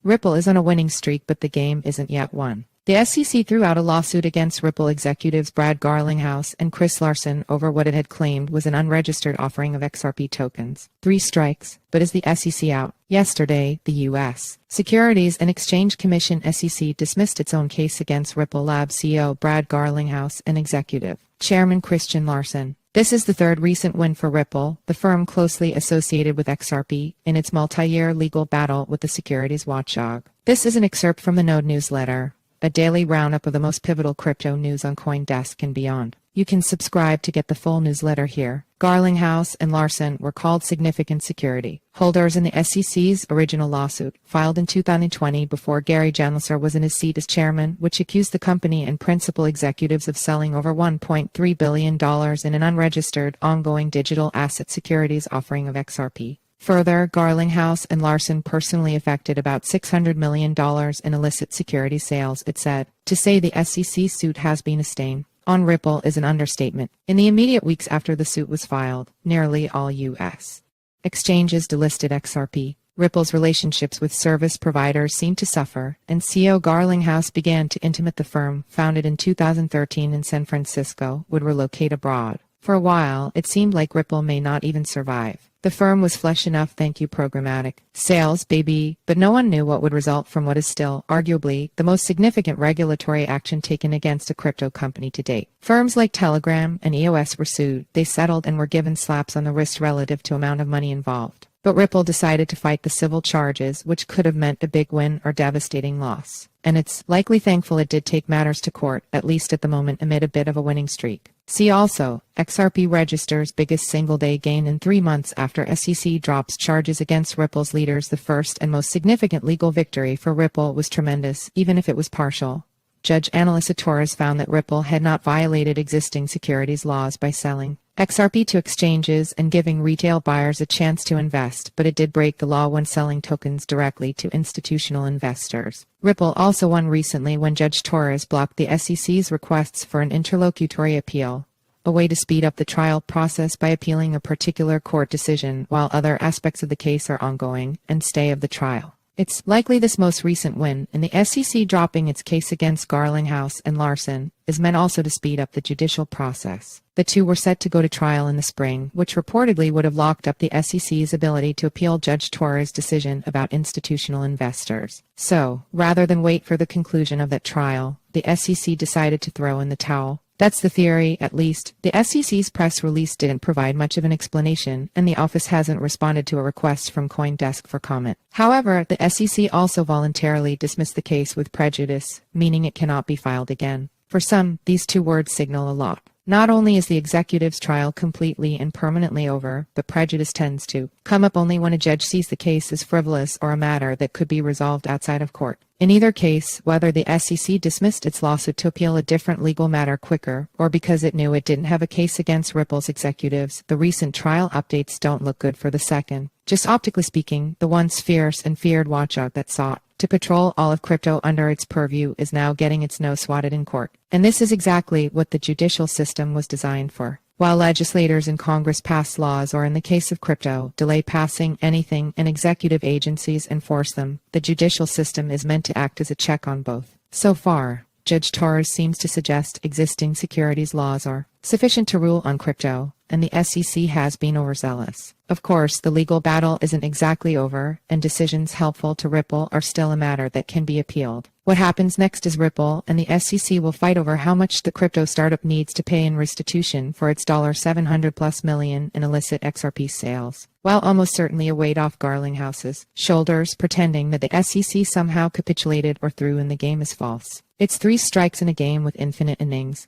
Ripple is on a winning streak, but the game isn't yet won. The SEC threw out a lawsuit against Ripple executives Brad Garlinghouse and Chris Larson over what it had claimed was an unregistered offering of XRP tokens. 3 strikes, but is the SEC out? Yesterday, the U.S. Securities and Exchange Commission (SEC) dismissed its own case against Ripple Labs CEO Brad Garlinghouse and Executive Chairman Chris Larson. This is the third recent win for Ripple, the firm closely associated with XRP, in its multi-year legal battle with the securities watchdog. This is an excerpt from the Node newsletter, a daily roundup of the most pivotal crypto news on CoinDesk and beyond. You can subscribe to get the full newsletter here. Garlinghouse and Larsen were called significant security holders in the SEC's original lawsuit, filed in 2020 before Gary Genlser was in his seat as chairman, which accused the company and principal executives of selling over $1.3 billion in an unregistered, ongoing digital asset securities offering of XRP. Further, Garlinghouse and Larsen personally affected about $600 million in illicit security sales, it said. To say the SEC suit has been a stain on Ripple is an understatement. In the immediate weeks after the suit was filed, nearly all U.S. exchanges delisted XRP. Ripple's relationships with service providers seemed to suffer, and CEO Garlinghouse began to intimate the firm, founded in 2013 in San Francisco, would relocate abroad. For a while, it seemed like Ripple may not even survive. The firm was flesh enough, thank you programmatic sales, baby, but no one knew what would result from what is still, arguably, the most significant regulatory action taken against a crypto company to date. Firms like Telegram and EOS were sued, they settled and were given slaps on the wrist relative to amount of money involved. But Ripple decided to fight the civil charges, which could have meant a big win or devastating loss. And it's likely thankful it did take matters to court, at least at the moment, amid a bit of a winning streak. See also, XRP registers biggest single-day gain in 3 months after SEC drops charges against Ripple's leaders. The first and most significant legal victory for Ripple was tremendous, even if it was partial. Judge Analisa Torres found that Ripple had not violated existing securities laws by selling XRP to exchanges and giving retail buyers a chance to invest, but it did break the law when selling tokens directly to institutional investors. Ripple also won recently when Judge Torres blocked the SEC's requests for an interlocutory appeal, a way to speed up the trial process by appealing a particular court decision while other aspects of the case are ongoing, and stay of the trial. It's likely this most recent win, and the SEC dropping its case against Garlinghouse and Larsen, is meant also to speed up the judicial process. The two were set to go to trial in the spring, which reportedly would have locked up the SEC's ability to appeal Judge Torres' decision about institutional investors. So, rather than wait for the conclusion of that trial, the SEC decided to throw in the towel. That's the theory, at least. The SEC's press release didn't provide much of an explanation, and the office hasn't responded to a request from CoinDesk for comment. However, the SEC also voluntarily dismissed the case with prejudice, meaning it cannot be filed again. For some, these 2 words signal a lot. Not only is the executive's trial completely and permanently over, but prejudice tends to come up only when a judge sees the case as frivolous or a matter that could be resolved outside of court. In either case, whether the SEC dismissed its lawsuit to appeal a different legal matter quicker, or because it knew it didn't have a case against Ripple's executives, the recent trial updates don't look good for the second. Just optically speaking, the once fierce and feared watchdog that sought to patrol all of crypto under its purview is now getting its nose swatted in court. And this is exactly what the judicial system was designed for. While legislators in Congress pass laws or, in the case of crypto, delay passing anything and executive agencies enforce them, the judicial system is meant to act as a check on both. So far, Judge Torres seems to suggest existing securities laws are sufficient to rule on crypto, and the SEC has been overzealous. Of course, the legal battle isn't exactly over, and decisions helpful to Ripple are still a matter that can be appealed. What happens next is Ripple and the SEC will fight over how much the crypto startup needs to pay in restitution for its $700+ million in illicit XRP sales, while almost certainly a weight off Garlinghouse's shoulders, pretending that the SEC somehow capitulated or threw in the game is false. It's 3 strikes in a game with infinite innings.